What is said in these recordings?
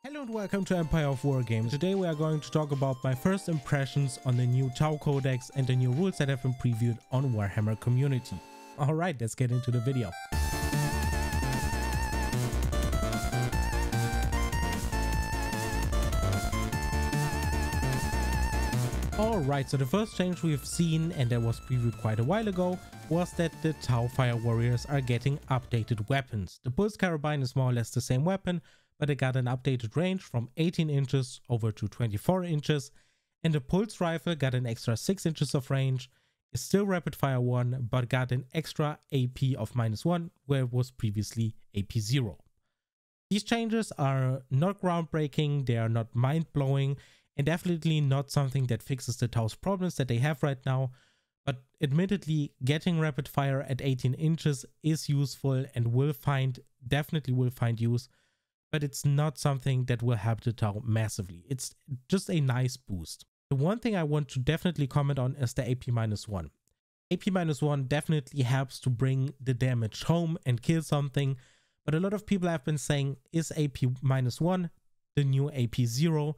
Hello and welcome to Empire of Wargames. Today we are going to talk about my first impressions on the new Tau Codex and the new rules that have been previewed on Warhammer Community. Alright, let's get into the video. Alright, so the first change we've seen, and that was previewed quite a while ago, was that the Tau Fire Warriors are getting updated weapons. The Pulse Carabine is more or less the same weapon, but it got an updated range from 18 inches over to 24 inches, and the Pulse Rifle got an extra 6 inches of range. It's still Rapid Fire 1, but got an extra AP of -1, where it was previously AP 0. These changes are not groundbreaking, they are not mind-blowing, and definitely not something that fixes the Tau's problems that they have right now, but admittedly getting Rapid Fire at 18 inches is useful and definitely will find use, but it's not something that will help the Tau massively. It's just a nice boost. The one thing I want to definitely comment on is the AP -1. AP -1 definitely helps to bring the damage home and kill something, but a lot of people have been saying, is AP -1 the new AP 0?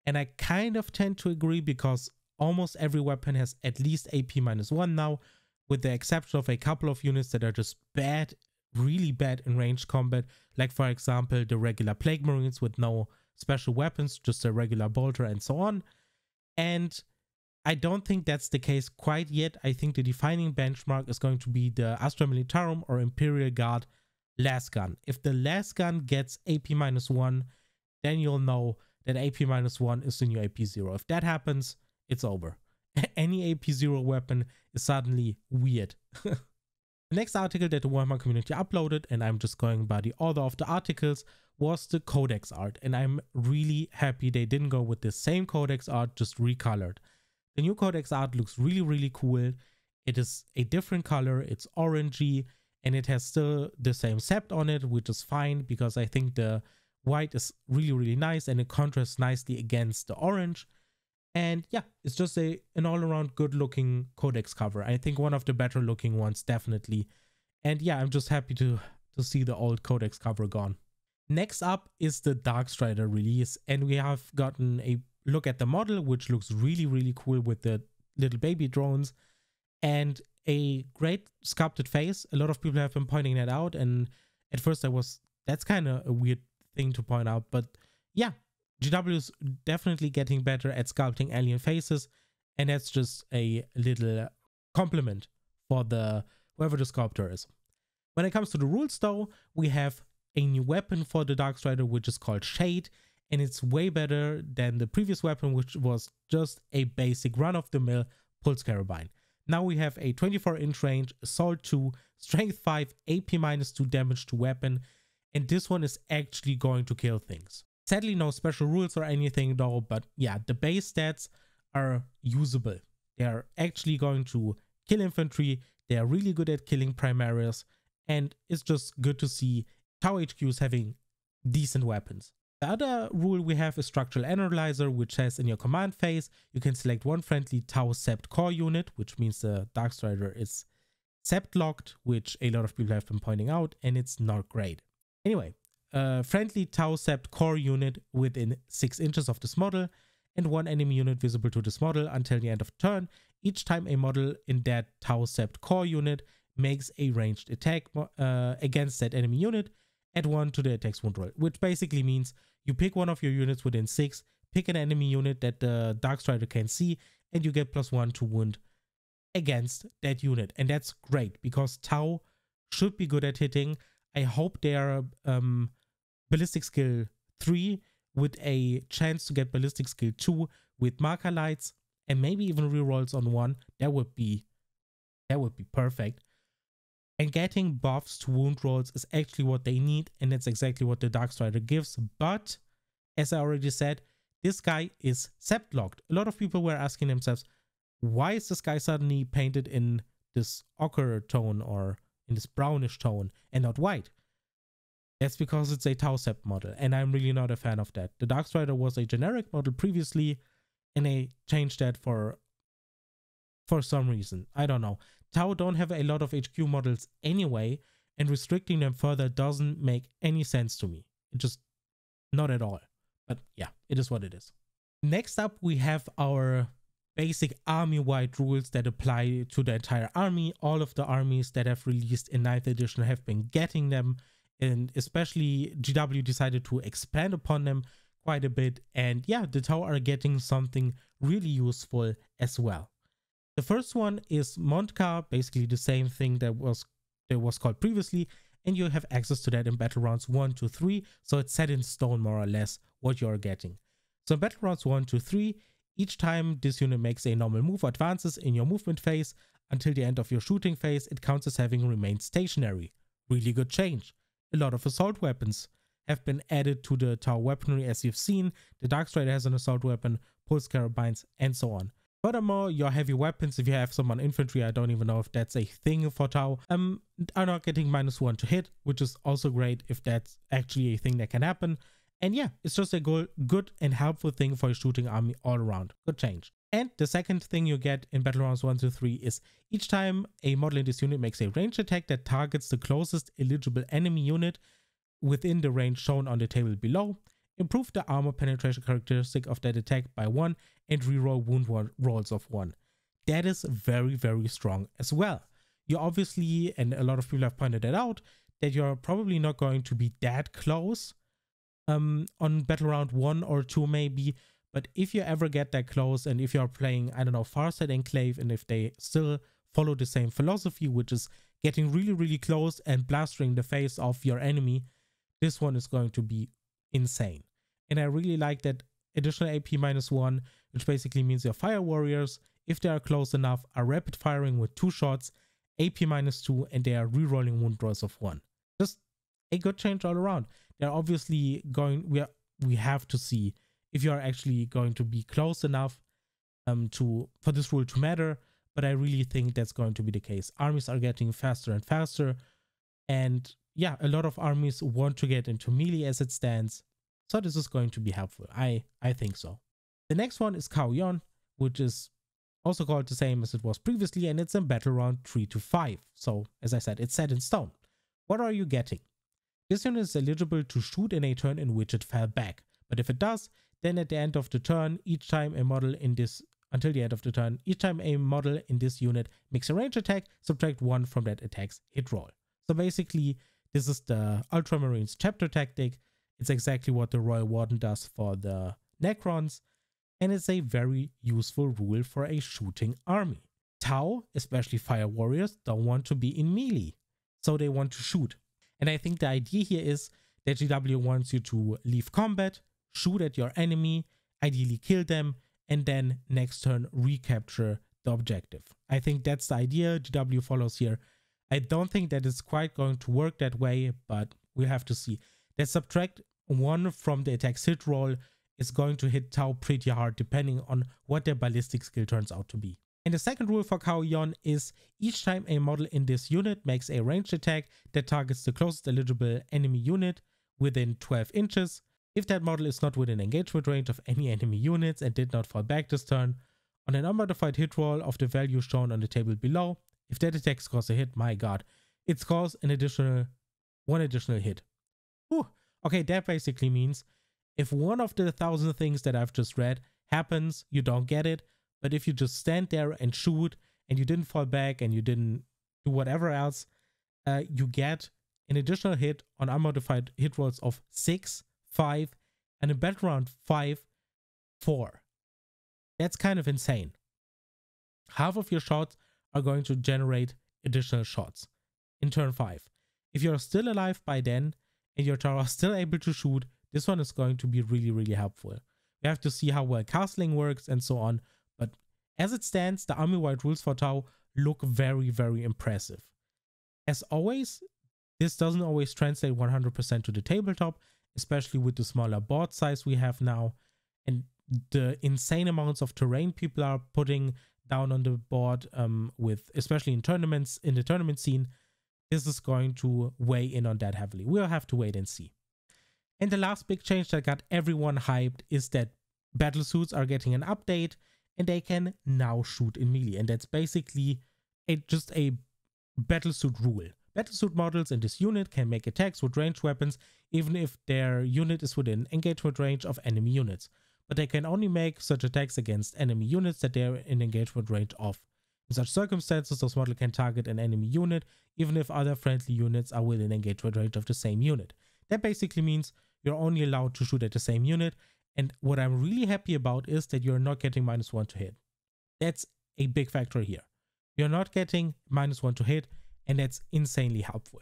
And I kind of tend to agree, because almost every weapon has at least AP -1 now, with the exception of a couple of units that are just bad, really bad in ranged combat, like for example the regular Plague Marines with no special weapons, just a regular bolter and so on. And I don't think that's the case quite yet. I think the defining benchmark is going to be the Astra Militarum or Imperial Guard Last Gun. If the Last Gun gets AP -1, then you'll know that AP -1 is the new AP 0. If that happens, it's over. Any AP 0 weapon is suddenly weird. The next article that the Warhammer community uploaded, and I'm just going by the order of the articles, was the Codex Art, and I'm really happy they didn't go with the same Codex Art, just recolored. The new Codex Art looks really cool. It is a different color, it's orangey, and it has still the same sept on it, which is fine, because I think the white is really nice and it contrasts nicely against the orange. And yeah, it's just an all-around good-looking Codex cover. I think one of the better-looking ones, definitely. And yeah, I'm just happy to see the old Codex cover gone. Next up is the Darkstrider release, and we have gotten a look at the model, which looks really cool with the little baby drones and a great sculpted face. A lot of people have been pointing that out, and at first that's kind of a weird thing to point out, but yeah. GW is definitely getting better at sculpting alien faces, and that's just a little compliment for whoever the sculptor is. When it comes to the rules though, we have a new weapon for the Darkstrider, which is called Shade, and it's way better than the previous weapon, which was just a basic run-of-the-mill Pulse Carabine. Now we have a 24-inch range, Assault 2, Strength 5, AP -2 damage to weapon, and this one is actually going to kill things. Sadly, no special rules or anything though, but yeah, the base stats are usable. They are actually going to kill infantry, they are really good at killing primaries, and it's just good to see Tau HQs having decent weapons. The other rule we have is Structural Analyzer, which says in your command phase, you can select one friendly Tau Sept core unit, which means the Darkstrider is Sept locked, which a lot of people have been pointing out, and it's not great. Anyway, friendly Tau Sept core unit within 6 inches of this model, and one enemy unit visible to this model until the end of turn. Each time a model in that Tau Sept core unit makes a ranged attack against that enemy unit, add 1 to the attack's wound roll, which basically means you pick one of your units within 6, pick an enemy unit that the Darkstrider can see, and you get +1 to wound against that unit. And that's great, because Tau should be good at hitting. I hope they are Ballistic Skill 3 with a chance to get Ballistic Skill 2 with marker lights, and maybe even rerolls on 1. That would be perfect. And getting buffs to wound rolls is actually what they need, and that's exactly what the Darkstrider gives. But as I already said, this guy is Sept locked. A lot of people were asking themselves, why is this guy suddenly painted in this ochre tone or in this brownish tone and not white? That's because it's a Tau Sept model, and I'm really not a fan of that. The Darkstrider was a generic model previously, and they changed that for some reason. I don't know. Tau don't have a lot of HQ models anyway, and restricting them further doesn't make any sense to me. It just, not at all. But yeah, it is what it is. Next up, we have our basic army-wide rules that apply to the entire army. All of the armies that have released in 9th edition have been getting them, and especially GW decided to expand upon them quite a bit. And yeah, the Tau are getting something really useful as well. The first one is Montcar, basically the same thing that was called previously, and you have access to that in battle rounds 1 to 3, so it's set in stone more or less what you're getting. So in battle rounds 1 to 3, each time this unit makes a normal move or advances in your movement phase until the end of your shooting phase, it counts as having remained stationary. Really good change. A lot of assault weapons have been added to the Tau weaponry, as you've seen. The Darkstrider has an assault weapon, pulse carabines, and so on. Furthermore, your heavy weapons, if you have some on infantry, I don't even know if that's a thing for Tau, are not getting -1 to hit, which is also great if that's actually a thing that can happen. And yeah, it's just a good and helpful thing for a shooting army all around. Good change. And the second thing you get in battle rounds 1 to 3 is each time a model in this unit makes a ranged attack that targets the closest eligible enemy unit within the range shown on the table below, improve the armor penetration characteristic of that attack by 1 and reroll wound rolls of 1. That is very, very strong as well. You obviously, and a lot of people have pointed that out, that you're probably not going to be that close on battle round 1 or 2 maybe, but if you ever get that close, and if you're playing, I don't know, Farsight Enclave, and if they still follow the same philosophy, which is getting really, really close and blastering the face of your enemy, this one is going to be insane. And I really like that additional AP -1, which basically means your fire warriors, if they are close enough, are rapid firing with 2 shots, AP -2, and they are rerolling wound rolls of 1. Just a good change all around. They're obviously going, we have to see if you are actually going to be close enough for this rule to matter, but I really think that's going to be the case. Armies are getting faster and faster, and yeah, a lot of armies want to get into melee as it stands, so this is going to be helpful. I think so. The next one is Hanyun, which is also called the same as it was previously, and it's in battle round 3 to 5. So as I said, it's set in stone. What are you getting? This unit is eligible to shoot in a turn in which it fell back, but if it does, then at the end of the turn, until the end of the turn, each time a model in this unit makes a range attack, subtract 1 from that attack's hit roll. So basically, this is the Ultramarines chapter tactic. It's exactly what the Royal Warden does for the Necrons, and it's a very useful rule for a shooting army. Tau, especially fire warriors, don't want to be in melee, so they want to shoot. And I think the idea here is that GW wants you to leave combat, shoot at your enemy, ideally kill them, and then next turn recapture the objective. I think that's the idea GW follows here. I don't think that it's quite going to work that way, but we'll have to see. That subtract 1 from the attack's hit roll is going to hit Tau pretty hard depending on what their ballistic skill turns out to be. And the second rule for Hanyun is each time a model in this unit makes a ranged attack that targets the closest eligible enemy unit within 12 inches, if that model is not within engagement range of any enemy units and did not fall back this turn, on an unmodified hit roll of the value shown on the table below, if that attack scores a hit, my god, it scores one additional hit. Whew. Okay, that basically means if one of the 1,000 things that I've just read happens, you don't get it. But if you just stand there and shoot and you didn't fall back and you didn't do whatever else, you get an additional hit on unmodified hit rolls of 6, 5, and in battle round 5, 4. That's kind of insane. Half of your shots are going to generate additional shots in turn 5. If you're still alive by then and your Tau are still able to shoot, this one is going to be really, really helpful. We have to see how well castling works and so on, but as it stands, the army-wide rules for Tau look very, very impressive. As always, this doesn't always translate 100% to the tabletop, especially with the smaller board size we have now, and the insane amounts of terrain people are putting down on the board, especially in tournaments, in the tournament scene. This is going to weigh in on that heavily. We'll have to wait and see. And the last big change that got everyone hyped is that Battlesuits are getting an update and they can now shoot in melee. And that's basically just a Battlesuit rule. Battlesuit models in this unit can make attacks with ranged weapons even if their unit is within engagement range of enemy units, but they can only make such attacks against enemy units that they are in engagement range of. In such circumstances, those models can target an enemy unit even if other friendly units are within engagement range of the same unit. That basically means you're only allowed to shoot at the same unit, and what I'm really happy about is that you're not getting -1 to hit. That's a big factor here. You're not getting -1 to hit, and that's insanely helpful.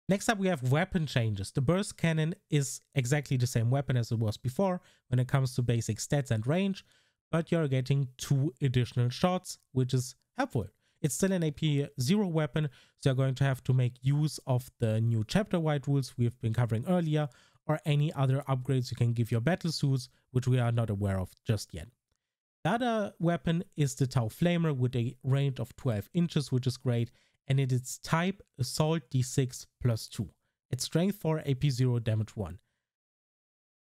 Next up, we have weapon changes. The burst cannon is exactly the same weapon as it was before when it comes to basic stats and range, but you're getting 2 additional shots, which is helpful. It's still an AP0 weapon, so you're going to have to make use of the new chapter-wide rules we've been covering earlier, or any other upgrades you can give your battlesuits, which we are not aware of just yet. The other weapon is the Tau Flamer with a range of 12 inches, which is great, and it is type Assault D6 +2. It's strength 4, AP0, damage 1.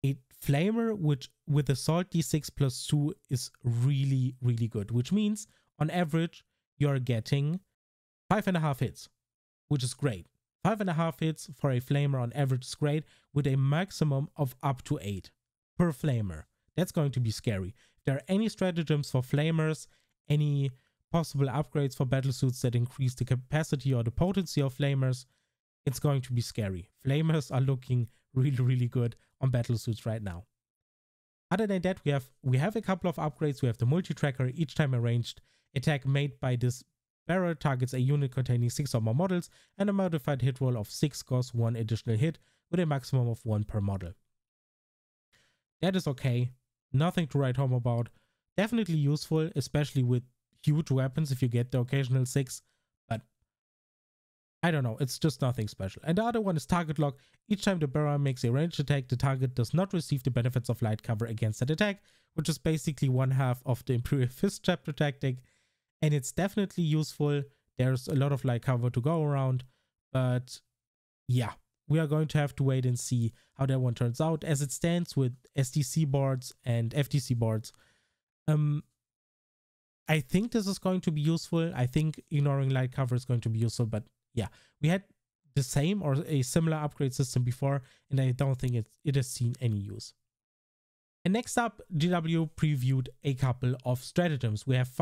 A Flamer which with Assault D6 +2 is really, really good, which means on average you're getting 5.5 hits, which is great. 5.5 hits for a Flamer on average is great, with a maximum of up to 8 per Flamer. That's going to be scary. If there are any stratagems for Flamers, any possible upgrades for battlesuits that increase the capacity or the potency of Flamers, it's going to be scary. Flamers are looking really, really good on battlesuits right now. Other than that, we have a couple of upgrades. We have the multi-tracker. Each time a ranged attack made by this barrel targets a unit containing 6 or more models, and a modified hit roll of 6 costs 1 additional hit with a maximum of 1 per model. That is okay. Nothing to write home about. Definitely useful, especially with huge weapons if you get the occasional 6, but I don't know, it's just nothing special. And the other one is target lock. Each time the barrel makes a ranged attack, the target does not receive the benefits of light cover against that attack, which is basically 1/2 of the Imperial Fist chapter tactic, and it's definitely useful. There's a lot of light cover to go around, but yeah, we are going to have to wait and see how that one turns out. As it stands with SDC boards and FTC boards, I think this is going to be useful. I think ignoring light cover is going to be useful, but yeah, we had the same or a similar upgrade system before, and I don't think it has seen any use. And next up, GW previewed a couple of stratagems. We have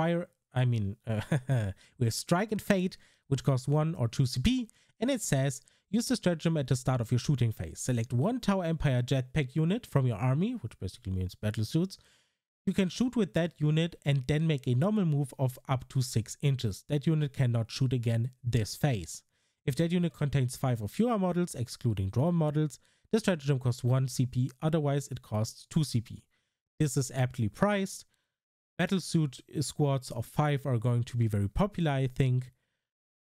we have Strike and Fade, which costs 1 or 2 CP, and it says, use the stratagem at the start of your shooting phase. Select 1 Tau Empire jetpack unit from your army, which basically means battlesuits. You can shoot with that unit and then make a normal move of up to 6 inches. That unit cannot shoot again this phase. If that unit contains 5 or fewer models, excluding drawn models, the stratagem costs 1 CP, otherwise it costs 2 CP. This is aptly priced. Battlesuit squads of 5 are going to be very popular, I think.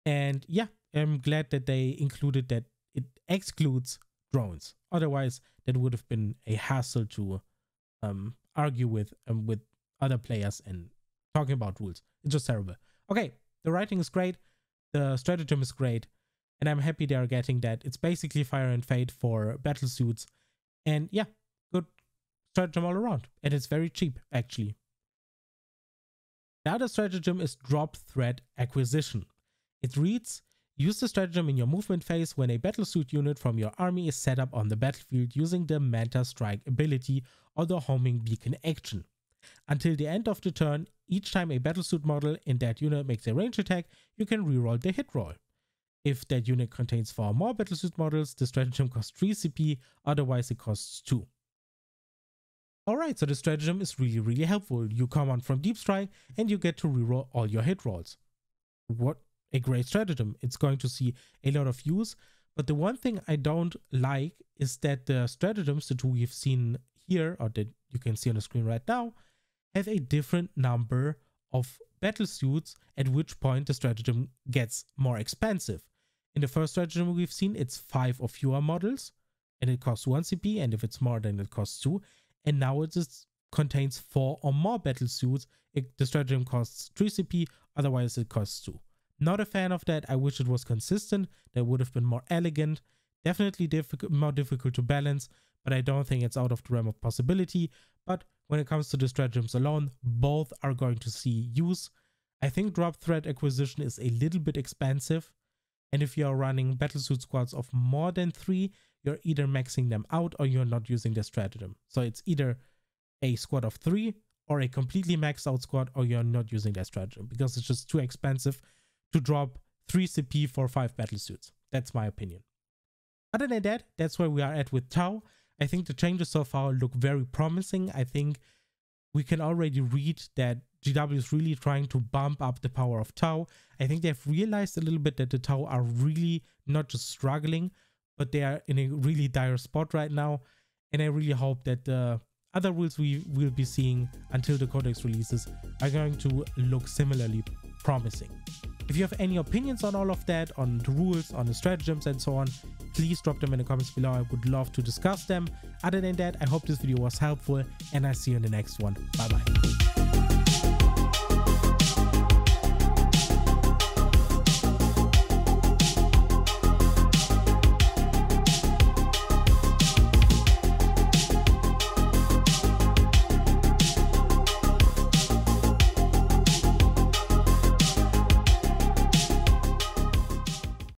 And yeah, I'm glad that they included that it excludes drones. Otherwise, that would have been a hassle to argue with other players and talking about rules. It's just terrible. Okay, the writing is great, the stratagem is great, and I'm happy they are getting that. It's basically Fire and Fade for battlesuits, and yeah, good stratagem all around, and it's very cheap actually. The other stratagem is Drop Threat Acquisition. It reads, use the stratagem in your movement phase when a battlesuit unit from your army is set up on the battlefield using the Manta Strike ability or the homing beacon action. Until the end of the turn, each time a battlesuit model in that unit makes a range attack, you can reroll the hit roll. If that unit contains 4 or more battlesuit models, the stratagem costs 3 CP, otherwise it costs 2. Alright, so the stratagem is really, really helpful. You come on from Deep Strike and you get to reroll all your hit rolls. What a great stratagem. It's going to see a lot of use, but the one thing I don't like is that the stratagems that we've seen here, or that you can see on the screen right now, have a different number of battlesuits, at which point the stratagem gets more expensive. In the first stratagem we've seen, it's 5 or fewer models, and it costs 1 CP, and if it's more, then it costs 2. And now it contains 4 or more battlesuits. The stratagem costs 3 CP, otherwise it costs 2. Not a fan of that. I wish it was consistent. That would have been more elegant. Definitely more difficult to balance, but I don't think it's out of the realm of possibility. But when it comes to the stratagems alone, both are going to see use. I think Drop Threat Acquisition is a little bit expensive. And if you're running Battlesuit squads of more than 3, you're either maxing them out or you're not using the stratagem. So it's either a squad of 3 or a completely maxed out squad, or you're not using that stratagem because it's just too expensive to drop 3 CP for 5 Battlesuits. That's my opinion. Other than that, that's where we are at with Tau. I think the changes so far look very promising. I think we can already read that GW is really trying to bump up the power of Tau. I think they've realized a little bit that the Tau are really not just struggling, but they are in a really dire spot right now. And I really hope that the other rules we will be seeing until the Codex releases are going to look similarly promising. If you have any opinions on all of that, on the rules, on the stratagems and so on, please drop them in the comments below. I would love to discuss them. Other than that, I hope this video was helpful and I'll see you in the next one. Bye bye.